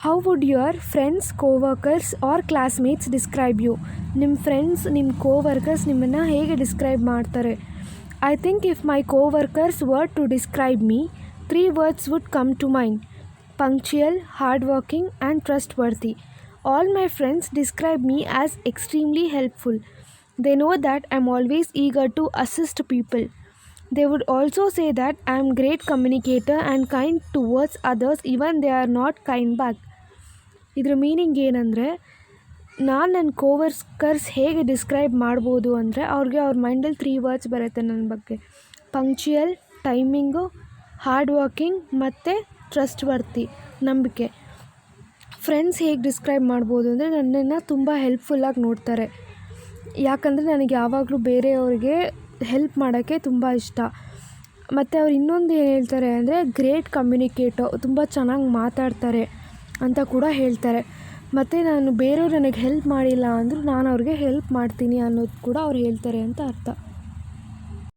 How would your friends coworkers or classmates describe you? ನಿಮ್ಮ friends, ನಿಮ್ಮ coworkers ನಿಮ್ಮನ್ನು ಹೇಗೆ ಡಿಸ್ಕ್ರೈಬ್ ಮಾಡ್ತಾರೆ? I think if my coworkers were to describe me, 3 words would come to mind: punctual, hardworking, and trustworthy. All my friends describe me as extremely helpful. They know that I'm always eager to assist people. They would also say that I'm great communicator and kind towards others even they are not kind back. ಇದರ meaning ಏನಂದರೆ, ನಾನು ನನ್ನ coworkers ಹೇಗೆ describe ಮಾಡ್ಬೋದು ಅಂದರೆ, ಅವ್ರಿಗೆ ಅವ್ರ ಮೈಂಡಲ್ಲಿ 3 words ಬರುತ್ತೆ ನನ್ನ ಬಗ್ಗೆ: ಪಂಕ್ಚುಯಲ್, ಟೈಮಿಂಗು, ಹಾರ್ಡ್ ವರ್ಕಿಂಗ್ ಮತ್ತು ಟ್ರಸ್ಟ್ವರ್ತಿ, ನಂಬಿಕೆ. ಫ್ರೆಂಡ್ಸ್ ಹೇಗೆ ಡಿಸ್ಕ್ರೈಬ್ ಮಾಡ್ಬೋದು ಅಂದರೆ, ನನ್ನನ್ನು ತುಂಬ ಹೆಲ್ಪ್ಫುಲ್ಲಾಗಿ ನೋಡ್ತಾರೆ. ಯಾಕಂದರೆ ನನಗೆ ಯಾವಾಗಲೂ ಬೇರೆಯವ್ರಿಗೆ ಹೆಲ್ಪ್ ಮಾಡೋಕ್ಕೆ ತುಂಬ ಇಷ್ಟ. ಮತ್ತು ಅವ್ರು ಇನ್ನೊಂದು ಏನು ಹೇಳ್ತಾರೆ ಅಂದರೆ, ಗ್ರೇಟ್ ಕಮ್ಯುನಿಕೇಟರ್, ತುಂಬ ಚೆನ್ನಾಗಿ ಮಾತಾಡ್ತಾರೆ ಅಂತ ಕೂಡ ಹೇಳ್ತಾರೆ. ಮತ್ತು ನಾನು ಬೇರೆಯವ್ರು ನನಗೆ ಹೆಲ್ಪ್ ಮಾಡಿಲ್ಲ ಅಂದರೂ ನಾನು ಅವ್ರಿಗೆ ಹೆಲ್ಪ್ ಮಾಡ್ತೀನಿ ಅನ್ನೋದು ಕೂಡ ಅವ್ರು ಹೇಳ್ತಾರೆ ಅಂತ ಅರ್ಥ.